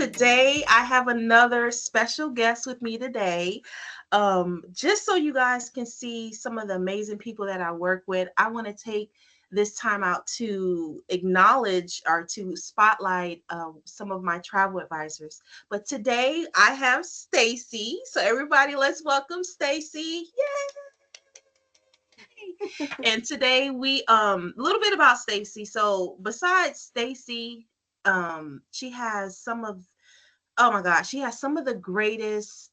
today I have another special guest with me today. Just so you guys can see some of the amazing people that I work with, I want to take this time out to acknowledge or to spotlight some of my travel advisors. But today I have Stacey. So everybody, let's welcome Stacey. And today we a little bit about Stacey. So besides Stacey, she has some of oh my gosh, she has some of the greatest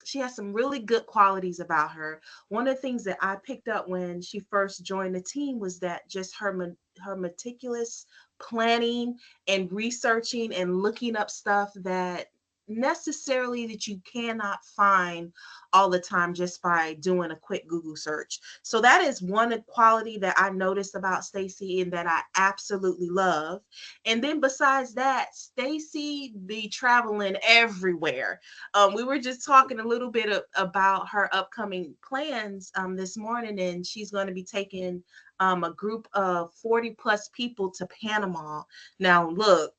she has some really good qualities about her. One of the things that I picked up when she first joined the team was that just her meticulous planning and researching and looking up stuff that necessarily that you cannot find all the time just by doing a quick Google search. So that is one quality that I noticed about Stacey and that I absolutely love. And then besides that, Stacey be traveling everywhere. We were just talking a little bit about her upcoming plans this morning, and she's going to be taking a group of 40 plus people to Panama. Now, look,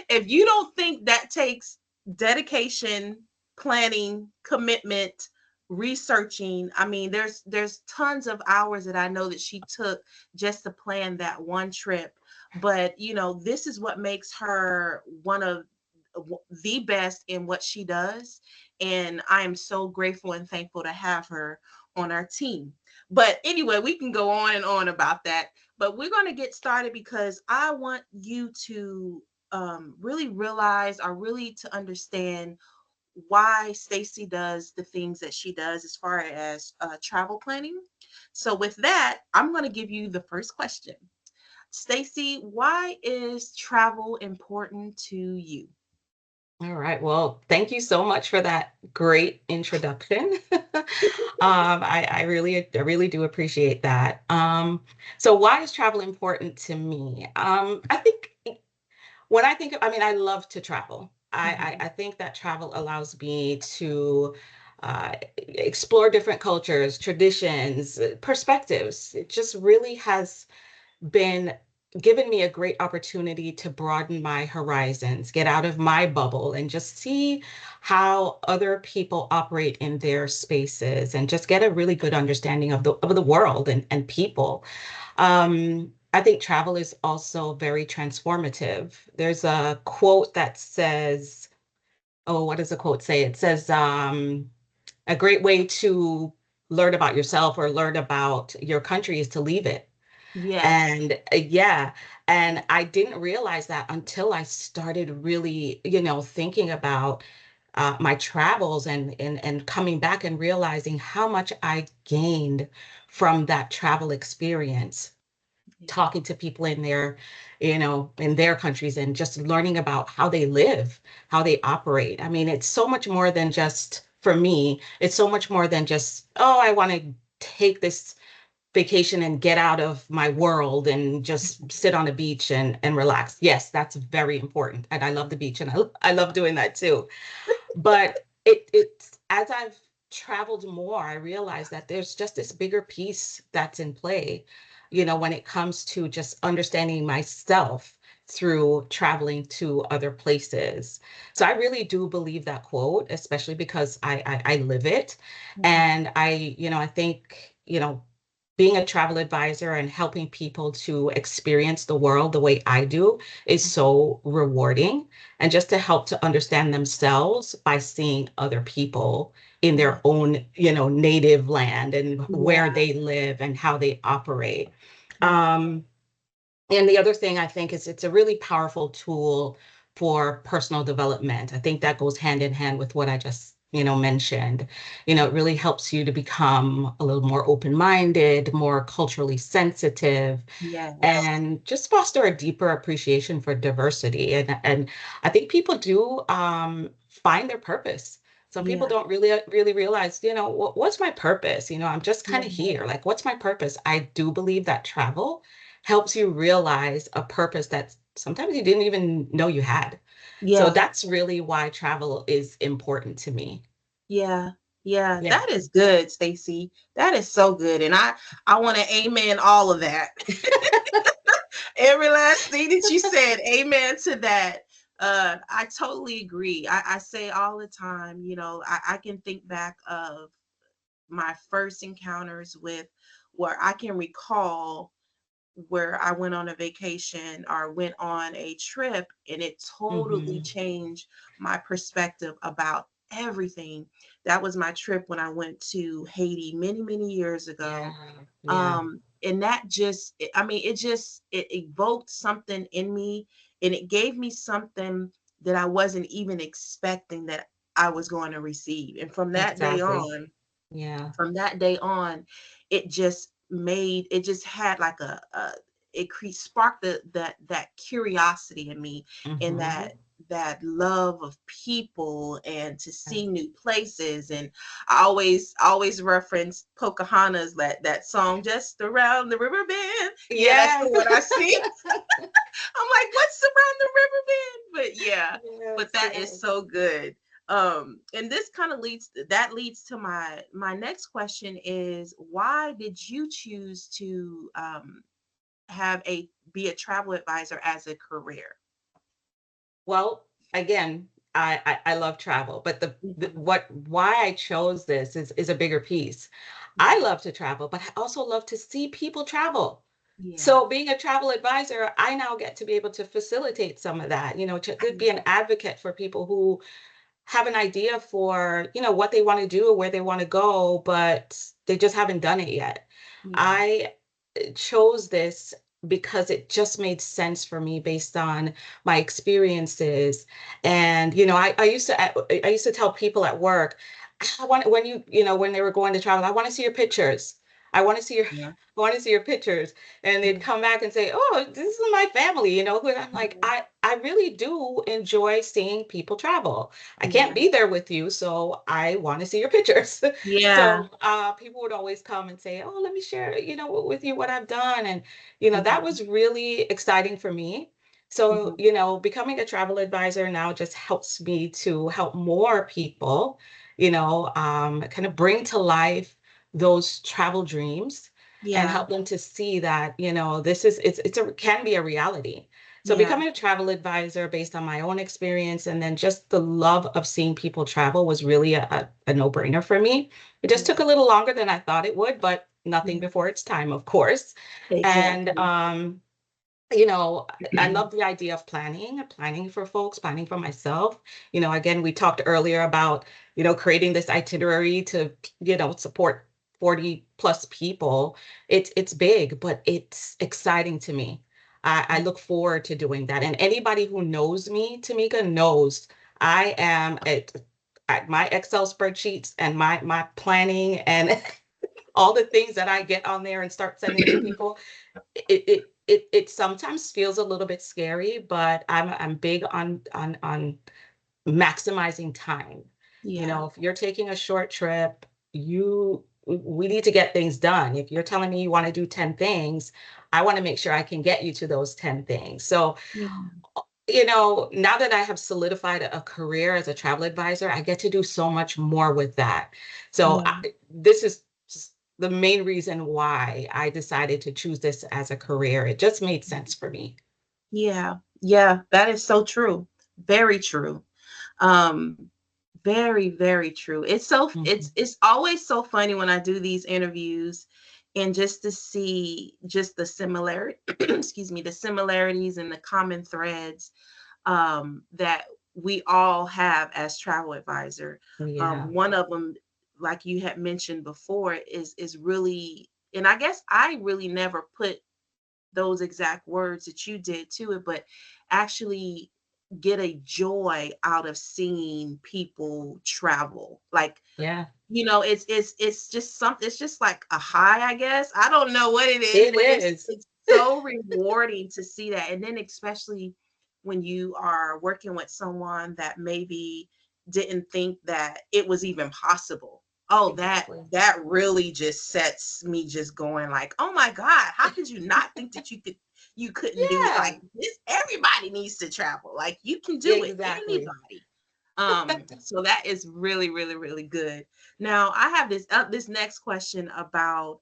if you don't think that takes dedication, planning, commitment, researching, I mean, there's tons of hours that I know that she took just to plan that one trip. But this is what makes her one of the best in what she does, and I am so grateful and thankful to have her on our team. But anyway, we can go on and on about that, but we're going to get started because I want you to really realize or really to understand why Stacey does the things that she does as far as travel planning. So with that, I'm going to give you the first question. Stacey, why is travel important to you? All right. Well, thank you so much for that great introduction. I really do appreciate that. So why is travel important to me? I think I mean, I love to travel. I think that travel allows me to explore different cultures, traditions, perspectives. It just really has been given me a great opportunity to broaden my horizons, get out of my bubble, and just see how other people operate in their spaces, and just get a really good understanding of the world and people. I think travel is also very transformative. There's a quote that says, "Oh, what does the quote say?" It says, "A great way to learn about yourself or learn about your country is to leave it." Yes. And yeah, and I didn't realize that until I started really, thinking about my travels and coming back and realizing how much I gained from that travel experience, Yeah. talking to people in their countries and just learning about how they live, how they operate. I mean, it's so much more than just, for me, it's so much more than just, oh, I want to take this vacation and get out of my world and just sit on the beach and relax. Yes, that's very important. And I love the beach and I love doing that too. But it's as I've traveled more, I realize that there's just this bigger piece that's in play, when it comes to just understanding myself through traveling to other places. So I really do believe that quote, especially because I live it. Mhm. And I think, being a travel advisor and helping people to experience the world the way I do is so rewarding. And just to help to understand themselves by seeing other people in Yeah. their own, native land and where Yeah. they live and how they operate. Yeah. Um, and the other thing I think is it's a really powerful tool for personal development. I think that goes hand in hand with what I just, mentioned. It really helps you to become a little more open-minded, more culturally sensitive, Yes. and just foster a deeper appreciation for diversity. And I think people do find their purpose. Some people Yeah. don't really realize, what's my purpose? I'm just kind Yeah. of here. Like, what's my purpose? I do believe that travel helps you realize a purpose that sometimes you didn't even know you had. So Yeah. that's really why travel is important to me. Yeah. Yeah. Yeah. That is good, Stacey. That is so good. And I want to amen all of that. Every last thing that you said, amen to that. I totally agree. I say all the time, I can think back of my first encounters with, where I can recall, where I went on a vacation or went on a trip, and it totally Hmm. changed my perspective about everything. That was my trip when I went to Haiti many, many years Yeah, ago. yeah, And that just, I mean, it evoked something in me, and it gave me something that I wasn't even expecting that I was going to receive. And exactly. Yeah. from that day on, it just had like sparked that curiosity in me, and Hmm. that love of people, and to Yeah. see new places. And I always reference Pocahontas, that song, just around the river bend. Yeah, that's the Yes. one I sing. I'm like, what's around the river bend? But yeah, but Yes, that is yes. so good. And this kind of leads to my next question is, why did you choose to have a be a travel advisor as a career? Well, again, I love travel, but the Mhm. what why I chose this is a bigger piece. I Yeah. love to travel, but I also love to see people travel. Yeah. So being a travel advisor, I now get to be able to facilitate some of that, to be an advocate for people who have an idea for, what they want to do or where they want to go, but they just haven't done it yet. Yeah. I chose this because it just made sense for me based on my experiences. And I used to tell people at work, I want when when they were going to travel, I want to see your pictures. I want to see your Yeah. I want to see your pictures. And they'd Yeah. come back and say, "Oh, this is my family," who I'm like, Yeah. I really do enjoy seeing people travel. I can't Yeah. be there with you, so I want to see your pictures. Yeah. So people would always come and say, "Oh, let me share, with you what I've done," and that Mhm. was really exciting for me. So Mhm. becoming a travel advisor now just helps me to help more people, kind of bring to life those travel dreams and Yeah. help them to see that this is it's a can be a reality. So Yeah. becoming a travel advisor based on my own experience and then just the love of seeing people travel was really a no-brainer for me. It just took Yeah. a little longer than I thought it would, but nothing Yeah. before its time, of course. And Exactly. I love the idea of planning for folks, planning for myself. Again, we talked earlier about, creating this itinerary to, support 40 plus people. It's big, but it's exciting to me. I look forward to doing that. And anybody who knows me, Tamika, knows I am at my Excel spreadsheets and my planning and all the things that I get on there and start sending to people. It sometimes feels a little bit scary, but I'm big on maximizing time. Yeah. If you're taking a short trip, we need to get things done. If you're telling me you want to do 10 things, I want to make sure I can get you to those 10 things. So, Yeah. now that I have solidified a career as a travel advisor, I get to do so much more with that. So Yeah. this is the main reason why I decided to choose this as a career. It just made sense for me. Yeah. Yeah. That is so true. Very true. Um, Very, very true. Mhm. It's always so funny when I do these interviews, and just to see just the similarity excuse me, the similarities and the common threads that we all have as travel advisor. Yeah. One of them, like you had mentioned before, is really, and I guess I really never put those exact words that you did to it, but actually get a joy out of seeing people travel. Like, Yeah. it's just something, it's just like a high, I guess. I don't know what it is, It but is. it's so rewarding to see that. And then especially when you are working with someone that maybe didn't think that it was even possible. Oh, Exactly. that really just sets me just going like, oh my God, how could you not think that you couldn't do it? Like Yeah. this, everybody needs to travel. Like you can do it, Exactly. anybody. So that is really, really, really good. Now I have this next question about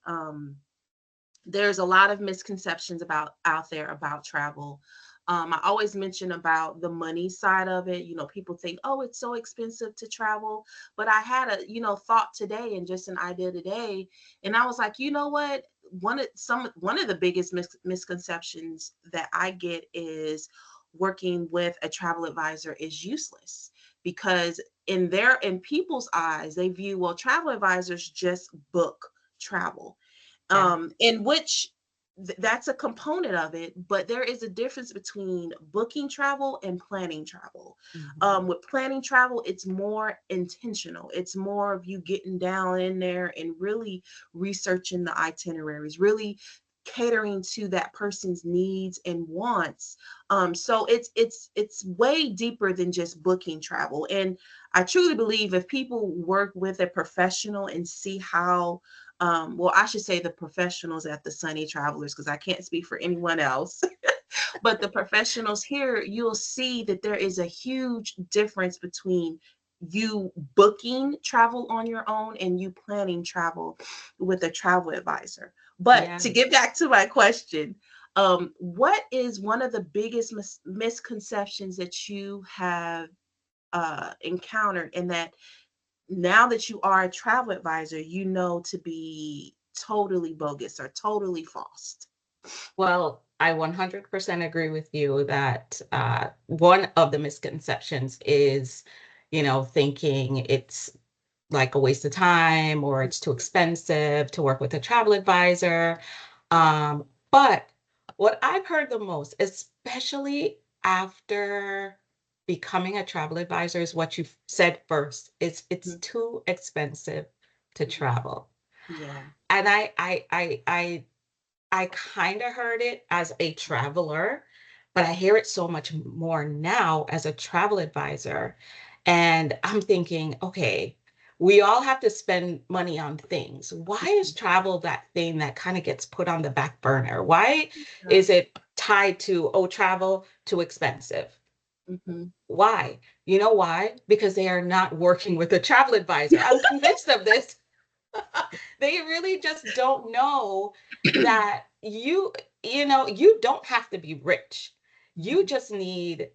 there's a lot of misconceptions about out there about travel. I always mention about the money side of it. People think, oh, it's so expensive to travel. But I had a, thought today and just an idea today. And I was like, you know what? One of the biggest misconceptions that I get is working with a travel advisor is useless, because in people's eyes, they view, well, travel advisors just book travel, Yeah. in which that's a component of it, but there is a difference between booking travel and planning travel. Mhm. With planning travel, it's more intentional. It's more of you getting down in there and really researching the itineraries, really catering to that person's needs and wants. So it's way deeper than just booking travel. And I truly believe if people work with a professional and see how, well, I should say the professionals at the Sunny Travelers, because I can't speak for anyone else. But the professionals here, you'll see that there is a huge difference between you booking travel on your own and you planning travel with a travel advisor. But Yeah. to get back to my question, what is one of the biggest misconceptions that you have encountered, and that now that you are a travel advisor, to be totally bogus or totally false? Well, I 100% agree with you that one of the misconceptions is, thinking it's like a waste of time or it's too expensive to work with a travel advisor. But what I've heard the most, especially after becoming a travel advisor, is what you said first. It's Mhm. too expensive to travel. Yeah. And I kind of heard it as a traveler, but I hear it so much more now as a travel advisor. And I'm thinking, okay, we all have to spend money on things. Why is travel that thing that kind of gets put on the back burner? Why Yeah. is it tied to, oh, travel too expensive? Mhm. Why? You know why? Because they are not working with a travel advisor. I'm convinced of this. They really just don't know that you don't have to be rich. You just need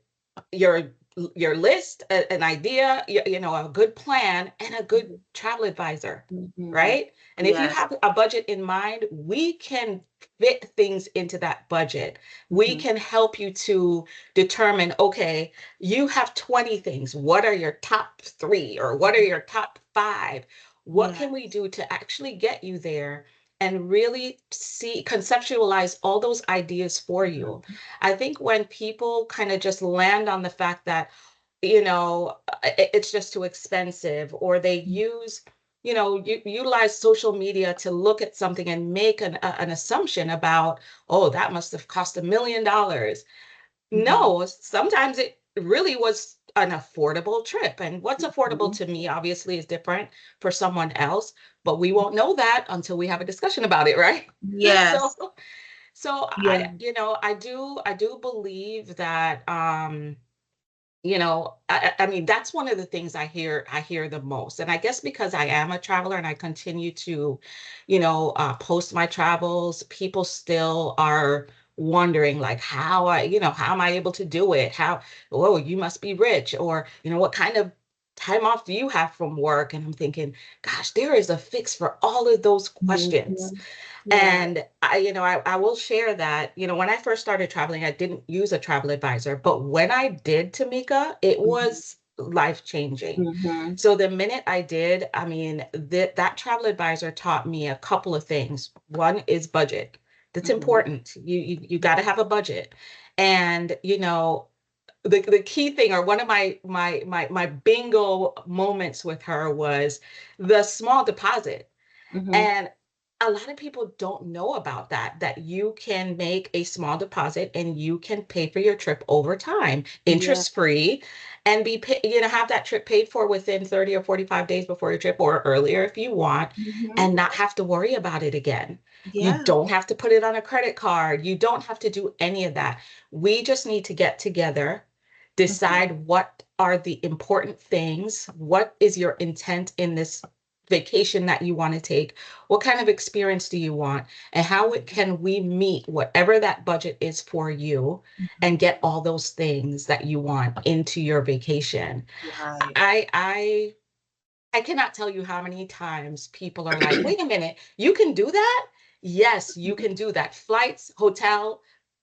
your your list, an idea, a good plan, and a good Mhm. travel advisor, Mhm. right? And if you Yes. have a budget in mind, we can fit things into that budget. We Mhm. can help you to determine, okay, you have 20 things. What are your top three, or what are your top five? What Yeah. can we do to actually get you there and really see, conceptualize all those ideas for you? Mhm. I think when people kind of just land on the fact that, it's just too expensive, or they use, utilize social media to look at something and make an assumption about, oh, that must have cost $1 million. Mhm. No, sometimes it really was an affordable trip. And what's affordable Mhm. to me obviously is different for someone else, but we won't know that until we have a discussion about it, right? So Yes. Yeah. I do believe that I mean, that's one of the things I hear the most. And I guess because I am a traveler and I continue to, post my travels, people still are wondering, like, how am I able to do it? Oh, you must be rich, or, what kind of time off do you have from work? And I'm thinking, gosh, there is a fix for all of those questions. Mhm. Yeah. And I will share that, when I first started traveling, I didn't use a travel advisor, but when I did, Tamika, it Mhm. was life changing. Mhm. So the minute I did, I mean, that travel advisor taught me a couple of things. One is budget. That's Mhm. important. You got to Yes. have a budget. And, the key thing, or one of my bingo moments with her, was the small deposit. Mhm. And a lot of people don't know about that you can make a small deposit and you can pay for your trip over time, Yeah. interest free, and have that trip paid for within 30 or 45 days before your trip, or earlier if you want, Mhm. and not have to worry about it again. You Yeah. don't have to put it on a credit card. You don't have to do any of that. We just need to get together, Mhm. decide what are the important things, what is your intent in this vacation that you want to take? What kind of experience do you want? And how can we meet whatever that budget is for you and get all those things that you want into your vacation? Right. I cannot tell you how many times people are like, wait a minute, you can do that? Yes, you can do that. Flights, hotel,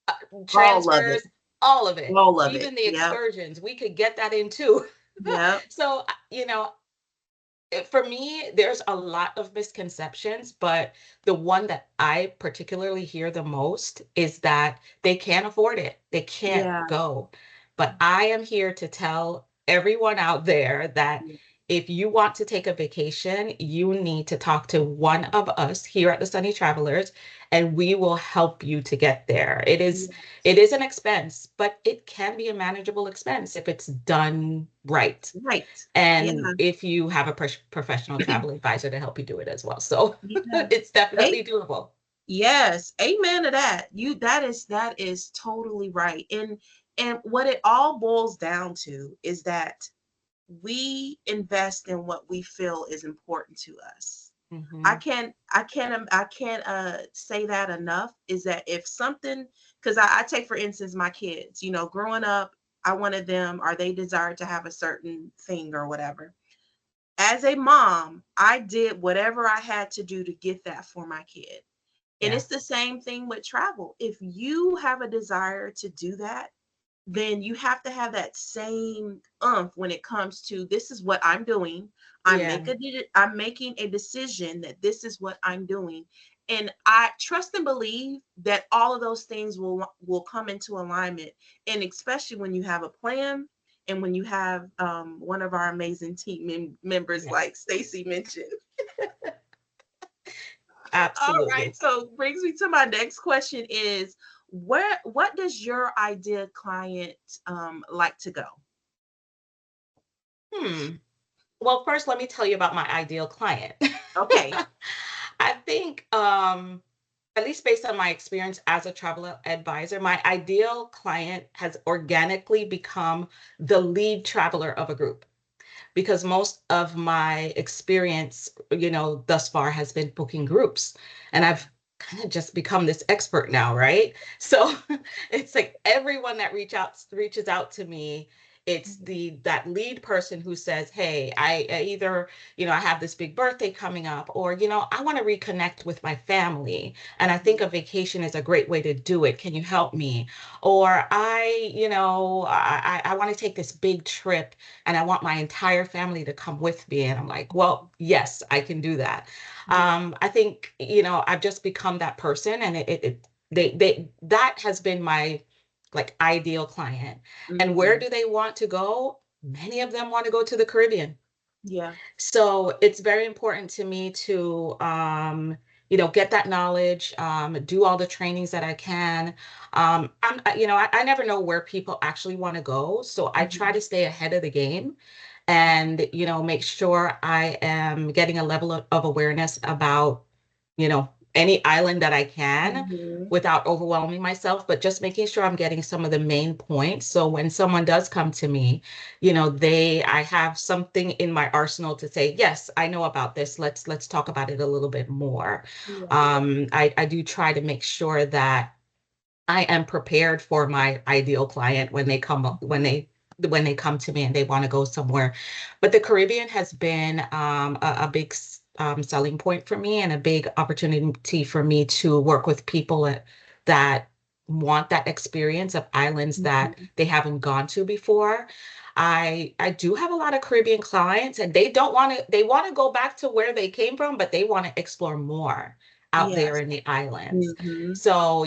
uh, All of it. transfers, all of it, All of it. even the Yep. excursions, we could get that in too. Yep. So, for me, there's a lot of misconceptions, but the one that I particularly hear the most is that they can't afford it. They can't Yeah. go. But I am here to tell everyone out there that if you want to take a vacation, you need to talk to one of us here at the Sunny Travelers, and we will help you to get there. It Yes. is an expense, but it can be a manageable expense if it's done right. Right. Yeah. And if you have a professional travel advisor to help you do it as well. So Yeah. it's Hey, definitely doable. yes. Amen to that. That is totally right. And what it all boils down to is that we invest in what we feel is important to us. Hmm. I can't say that enough, is that if something, because I take for instance my kids, growing up, I wanted them, or they desired to have a certain thing or whatever. As a mom, I did whatever I had to do to get that for my kid. And it's the Yes. same thing with travel. If you have a desire to do that, then you have to have that same when it comes to, this is what I'm doing. Yeah. I'm making a decision that this is what I'm doing. And I trust and believe that all of those things will come into alignment. And especially when you have a plan, and when you have one of our amazing team members Yes. like Stacey mentioned. All right, Absolutely. so brings me to my next question is, what does your ideal client like to go? Hmm. Well, first, let me tell you about my ideal client. Okay. I think, at least based on my experience as a travel advisor, my ideal client has organically become the lead traveler of a group, because most of my experience, thus far has been booking groups. And I've kind of just become this expert now, right? So it's like everyone that reaches out to me, it's Mhm. that lead person who says, hey, I either, I have this big birthday coming up, or, I want to reconnect with my family. And I think Mhm. a vacation is a great way to do it. Can you help me? Or I want to take this big trip and I want my entire family to come with me. And I'm like, well, yes, I can do that. Yeah. I think, I've just become that person, and that has been my like ideal client. And where Hmm. do they want to go? Many of them want to go to the Caribbean. Yeah. So it's very important to me to, get that knowledge, do all the trainings that I can. I never know where people actually want to go. So I try Hmm. to stay ahead of the game and, make sure I am getting a level of awareness about, any island that I can Hmm. without overwhelming myself, but just making sure I'm getting some of the main points. So when someone does come to me, I have something in my arsenal to say, yes, I know about this. Let's talk about it a little bit more. Yeah. I do try to make sure that I am prepared for my ideal client when they come up, when they come to me and they want to go somewhere. But the Caribbean has been a big selling point for me, and a big opportunity for me to work with people that want that experience of islands that Hmm. they haven't gone to before. I do have a lot of Caribbean clients, and they want to go back to where they came from, but they want to explore more out there Yes. in the islands. Hmm. So,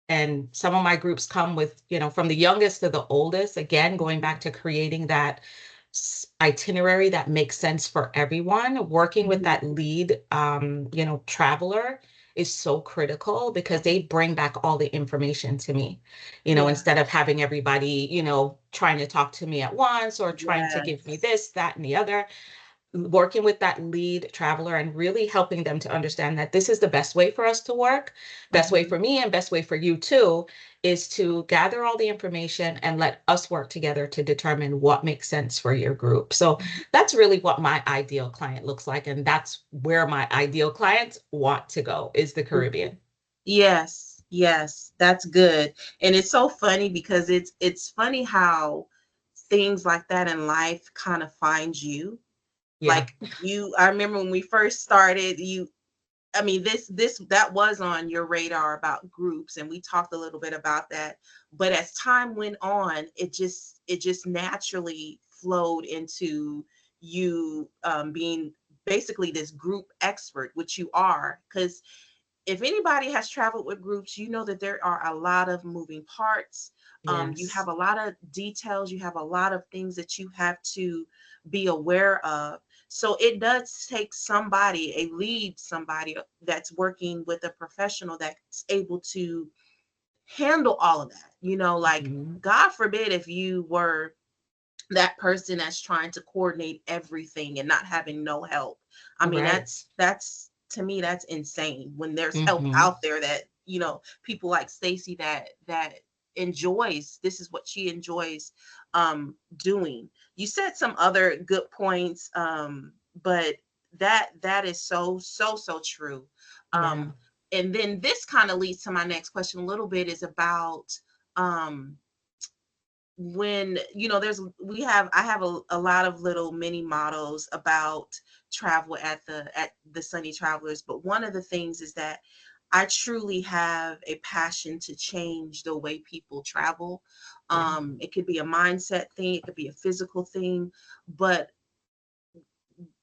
and some of my groups come with, from the youngest to the oldest, again, going back to creating that itinerary that makes sense for everyone. Working with that Hmm. lead, traveler is so critical, because they bring back all the information to me, Yeah. instead of having everybody, trying to talk to me at once or trying to give me Yes. this, that, and the other. working with that lead traveler and really helping them to understand that this is the best way for us to work, best way Mhm. for me and best way for you too, is to gather all the information and let us work together to determine what makes sense for your group. So that's really what my ideal client looks like. And that's where my ideal clients want to go, is the Mhm. Caribbean. Yes, yes, that's good. And it's so funny because it's funny how things like that in life kind of find you. Yeah. Like I remember when we first started, I mean, that was on your radar about groups, and we talked a little bit about that. But as time went on, it just naturally flowed into you being basically this group expert, which you are. Because if anybody has traveled with groups, you know that there are a lot of moving parts. You Yes. have a lot of details, you have a lot of things that you have to be aware of. So it does take somebody, a lead, somebody that's working with a professional that's able to handle all of that. Like, Mhm. God forbid if you were that person that's trying to coordinate everything and not having no help. I mean, Right. that's to me that's insane when there's help Hmm. out there that, people like Stacey that enjoys, this is what she enjoys doing. You said some other good points, but that is so true. Yeah. Um and then this kind of leads to my next question a little bit, is about um when there's we have I have a lot of little mini mottos about travel at the Sunny Travelers, but one of the things is that I truly have a passion to change the way people travel. Yeah. It could be a mindset thing, it could be a physical thing, but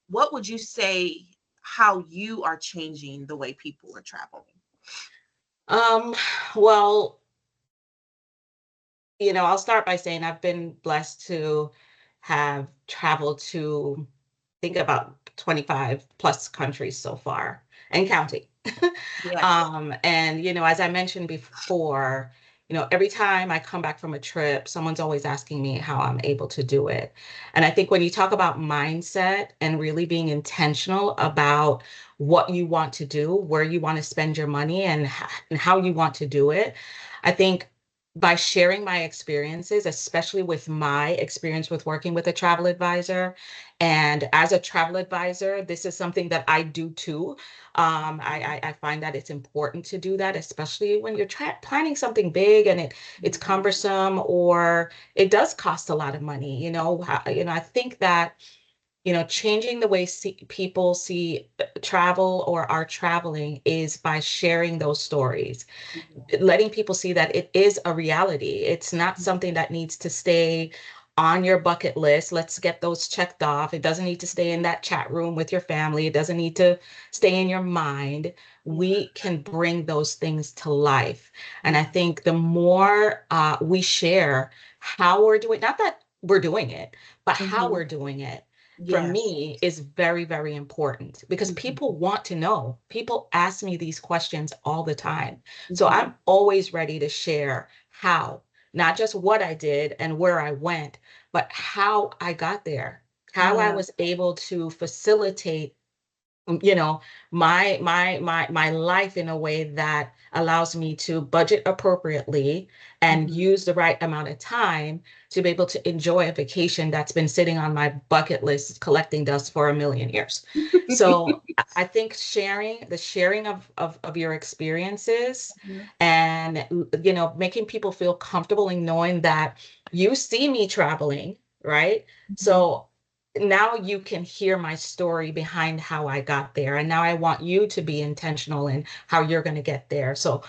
what would you say how you are changing the way people are traveling? Um, well, I'll start by saying I've been blessed to have traveled to think about 25 plus countries so far and counting. Yes. And as I mentioned before, every time I come back from a trip, someone's always asking me how I'm able to do it. And I think when you talk about mindset and really being intentional about what you want to do, where you want to spend your money, and how you want to do it, I think by sharing my experiences, especially with my experience with working with a travel advisor. And as a travel advisor, this is something that I do too. I find that it's important to do that, especially when you're planning something big and it's Mhm. cumbersome or it does cost a lot of money. I think that changing the way people see travel or are traveling is by sharing those stories, letting people see that it is a reality. It's not something that needs to stay on your bucket list. Let's get those checked off. It doesn't need to stay in that chat room with your family. It doesn't need to stay in your mind. Yeah. We can bring those things to life. And I Yeah. think the more we share how we're doing, not that we're doing it, but how Hmm. we're doing it, for Yes. me is very, very important because Mhm. people want to know. People ask me these questions all the time. So Mhm. I'm always ready to share how, not just what I did and where I went, but how I got there, how I Yeah. was able to facilitate you know my life in a way that allows me to budget appropriately and Mhm. use the right amount of time to be able to enjoy a vacation that's been sitting on my bucket list collecting dust for a million years. So I think sharing of your experiences Mhm. and making people feel comfortable in knowing that you see me traveling, right? Mhm. So now you can hear my story behind how I got there. And now I want you to be intentional in how you're going to get there. So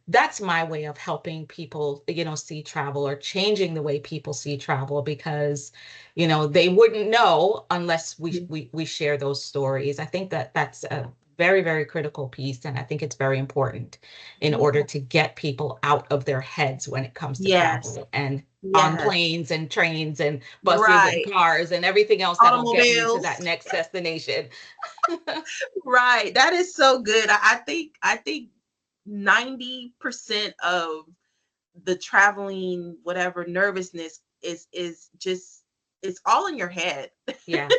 that's my way of helping people, see travel or changing the way people see travel because, they wouldn't know unless Mhm. we share those stories. I think that that's a very, very critical piece. And I think it's very important in order Yeah. to get people out of their heads when it comes to Yes. travel and on Yes. planes and trains and buses and Right. cars and everything else that'll get me to Automobiles. that next destination. Right. That is so good. I think 90% of the traveling whatever nervousness is just it's all in your head. Yeah,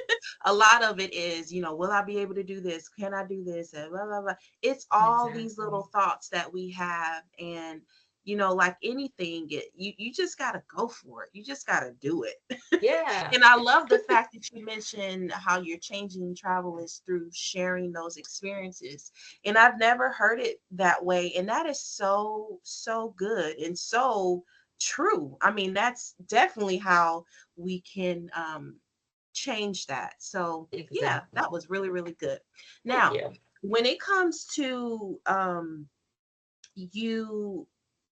A lot of it is, will I be able to do this? Can I do this? And blah, blah, blah. It's all these little exactly. thoughts that we have. And, like anything, you just got to go for it. You just got to do it. Yeah, And I love the fact that you mentioned how you're changing travel is through sharing those experiences. And I've never heard it that way. And that is so, so good and so true. I mean, that's definitely how we can change that. So, yeah, exactly. that was really, really good. Thank Now, you. when it comes to you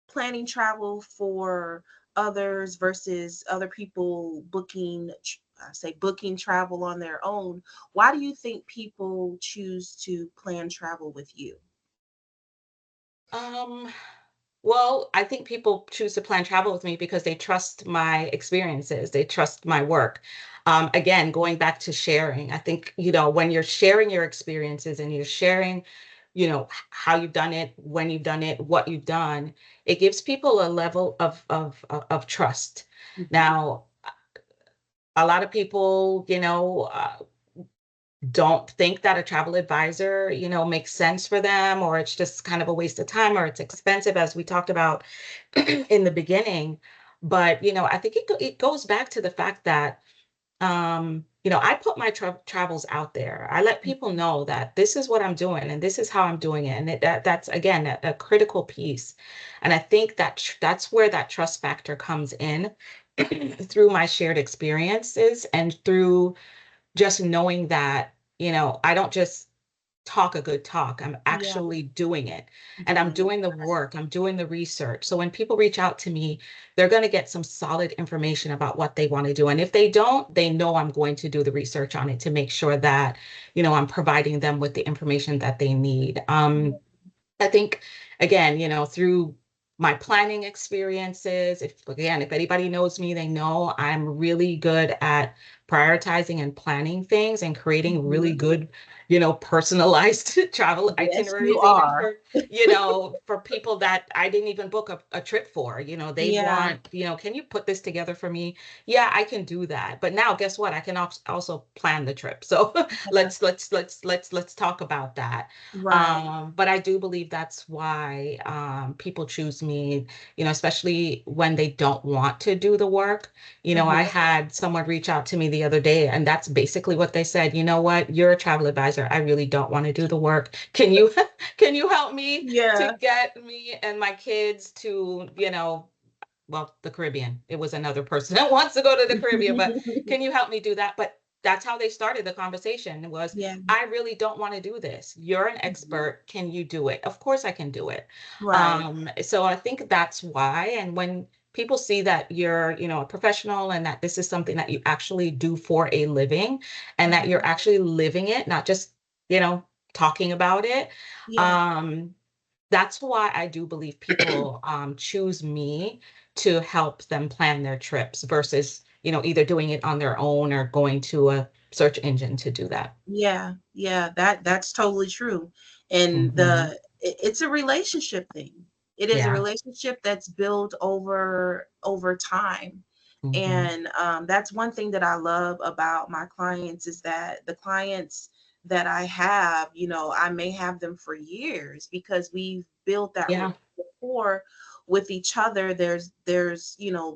planning travel for others versus other people booking travel on their own, why do you think people choose to plan travel with you? Um, well, I think people choose to plan travel with me because they trust my experiences, they trust my work. Again, going back to sharing, I think, when you're sharing your experiences and you're sharing, how you've done it, when you've done it, what you've done, it gives people a level of trust. Mhm. Now, a lot of people, don't think that a travel advisor, makes sense for them, or it's just kind of a waste of time, or it's expensive, as we talked about in the beginning. But, I think it goes back to the fact that, I put my travels out there. I let people Mhm. know that this is what I'm doing and this is how I'm doing it. And that's, again, a critical piece. And I think that that's where that trust factor comes in through my shared experiences and through just knowing that, I don't just talk a good talk. I'm Yeah, actually doing it, and I'm doing it. doing the work. I'm doing the research. So when people reach out to me, they're going to get some solid information about what they want to do. And if they don't, they know I'm going to do the research on it to make sure that, I'm providing them with the information that they need. Yeah. I think, again, through my planning experiences, if anybody knows me, they know I'm really good at prioritizing and planning things and creating really Mhm. good, personalized travel Yes, you itineraries, even are. for people that I didn't even book a trip for. They Yeah. want, can you put this together for me? Yeah, I can do that. But now guess what? I can also plan the trip. So Yeah. let's talk about that. Right. But I do believe that's why people choose me, especially when they don't want to do the work. I Mhm. had someone reach out to me the other day, and that's basically what they said. You know what? You're a travel advisor. I really don't want to do the work. Can you can you help me to Yeah. get me and my kids to, well, the Caribbean. It was another person that wants to go to the Caribbean, but can you help me do that? But that's how they started the conversation was, Yeah. I really don't want to do this. You're an Mhm. expert. Can you do it? Of course I can do it. Right. So I think that's why. And when people see that you're, a professional and that this is something that you actually do for a living and that Mhm. you're actually living it, not just, you know, talking about it, Yeah. um, that's why I do believe people choose me to help them plan their trips versus, either doing it on their own or going to a search engine to do that. Yeah, yeah, that's totally true. And Hmm. it's a relationship thing. It is a Yeah. relationship that's built over time. Hmm. And that's one thing that I love about my clients is that the clients that I have, I may have them for years because we've built that Yeah. rapport with each other. There's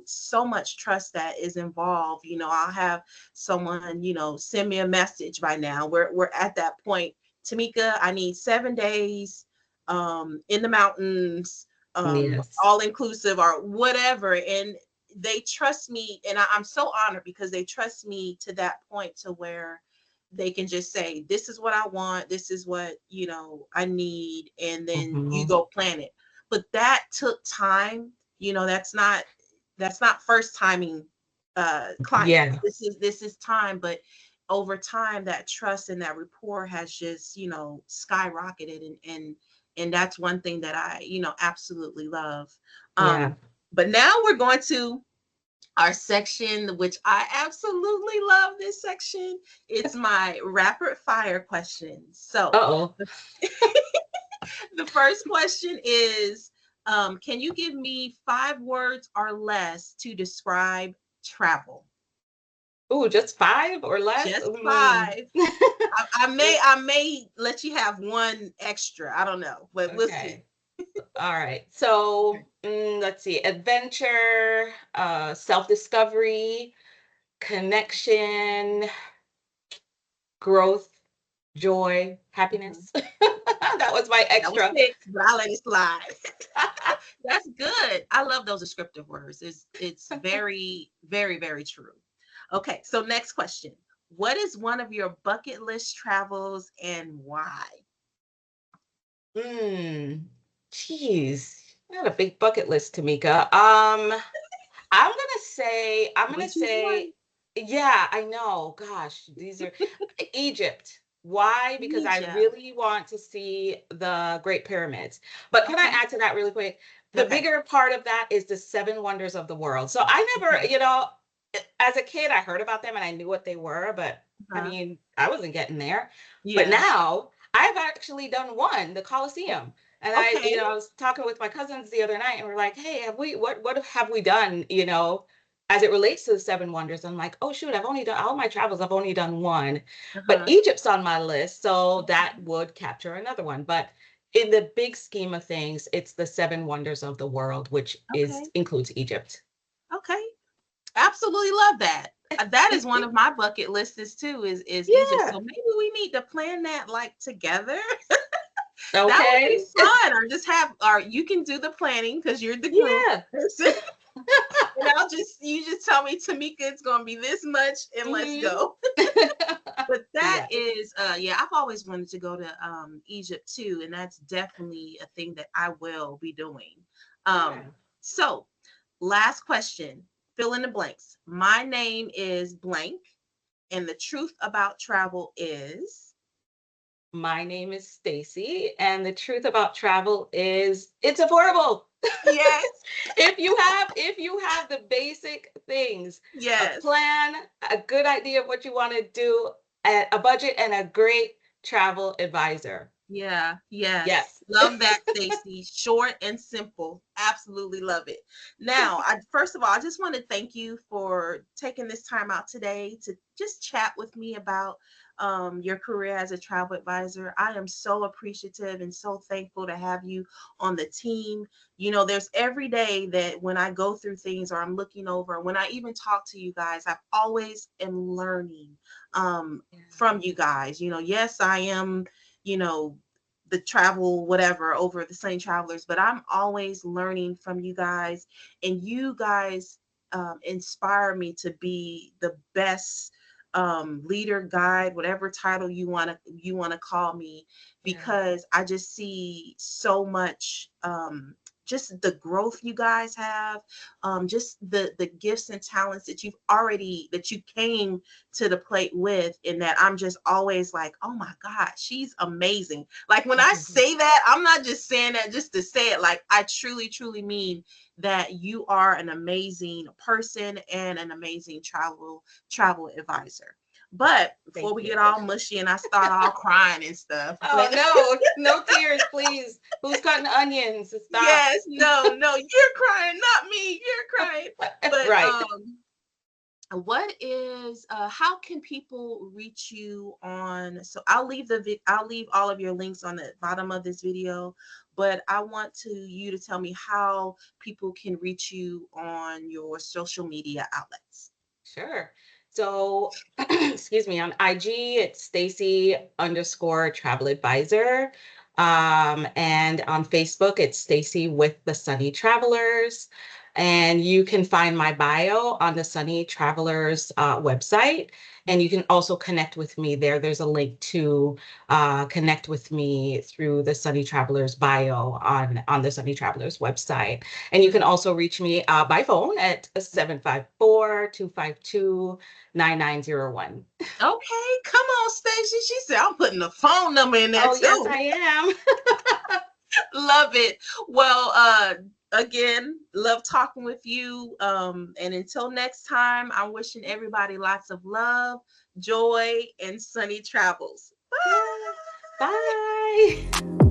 so much trust that is involved. I'll have someone, send me a message by now. We're at that point. Tamika, I need 7 days in the mountains, Yes. all inclusive or whatever. And they trust me, and I'm so honored because they trust me to that point to where they can just say, this is what I want, this is what I need, and then you Hmm. go plan it. But that took time. That's not first timing clients. Yeah. This is time, but over time that trust and that rapport has just skyrocketed, and that's one thing that I absolutely love. Yeah. But now we're going to our section, which I absolutely love. This section, it's my rapid fire questions. So Uh-oh. the, the first question is, can you give me 5 words or less to describe travel? Ooh, just 5 or less? Just 5. Ooh, I may let you have one extra. I don't know, but we'll see. okay. All right. So, Okay. let's see. Adventure, self-discovery, connection, growth, joy, Mhm. happiness. That was my That was extra. 6, but I'll let it slide. That's good. I love those descriptive words. It's very, very, very true. Okay, so next question. What is one of your bucket list travels and why? Mm, Geez. I got a big bucket list, Tamika. I'm Only gonna choose say, one. yeah, I know. Gosh, these are Egypt. Why? Because I Egypt. really want to see the Great Pyramids. But can I Okay. add to that really quick? The Okay. bigger part of that is the seven wonders of the world. So I never, Okay. as a kid, I heard about them and I knew what they were, but I Uh-huh. mean, I wasn't getting there. But Yeah. now I've actually done one, the Colosseum. And Okay. I was talking with my cousins the other night, and we're like, "Hey, what have we done? As it relates to the seven wonders?" I'm like, "Oh shoot, I've only done all my travels. I've only done one, but Uh-huh. Egypt's on my list, so that Okay. would capture another one." But in the big scheme of things, it's the seven wonders of the world, which is Okay. includes Egypt. Okay. Absolutely love that. That is one of my bucket lists too, is Egypt. So Yeah. maybe we need to plan that like together. That would be Okay. fun. Or just have, or you can do the planning because you're the group Yeah. person. And you just tell me, Tamika, it's gonna be this much and let's Hmm. go. But that Yes. is yeah, I've always wanted to go to Egypt too, and that's definitely a thing that I will be doing. Yeah. So last question, fill in the blanks. My name is blank, and the truth about travel is My name is Stacey, and the truth about travel is it's affordable. yes, If you have the basic things, a yes. plan, a good idea of what you want to do, a budget, and a great travel advisor. Yeah, yes. Yes. Love that, Stacey. Short and simple. Absolutely love it. Now, first of all, I just want to thank you for taking this time out today to just chat with me about your career as a travel advisor. I am so appreciative and so thankful to have you on the team. There's every day that when I go through things or I'm looking over, when I even talk to you guys, I always am learning Yeah. from you guys. Yes, I am you know the travel whatever over the Sunny Travelers, but I'm always learning from you guys, and you guys inspire me to be the best leader, guide, whatever title you want to call me, Yeah. because I just see so much just the growth you guys have, just the gifts and talents that you came to the plate with, in that I'm just always like, oh my God, she's amazing. Like when I say that, I'm not just saying that just to say it. Like I truly, truly mean that you are an amazing person and an amazing travel advisor. But before Thank we you. get all mushy and I start all crying and stuff, Oh but no, no tears, please. Who's cutting onions? Stop. yes, no, no, you're crying, not me. You're crying. But Right. what is how can people reach you on, so I'll leave all of your links on the bottom of this video, but I want you to tell me how people can reach you on your social media outlets. Sure. So, excuse me, on IG, it's Stacy underscore travel advisor. And on Facebook, it's Stacy with the Sunny Travelers. And you can find my bio on the Sunny Travelers website. And you can also connect with me there. There's a link to connect with me through the Sunny Travelers bio on the Sunny Travelers website. And you can also reach me by phone at 754-252-9901. Okay, come on, Stacey. She said I'm putting the phone number in there Oh, yes, too. I am. Love it. Well, again, love talking with you. And until next time, I'm wishing everybody lots of love, joy, and sunny travels. Yeah. Bye. Bye.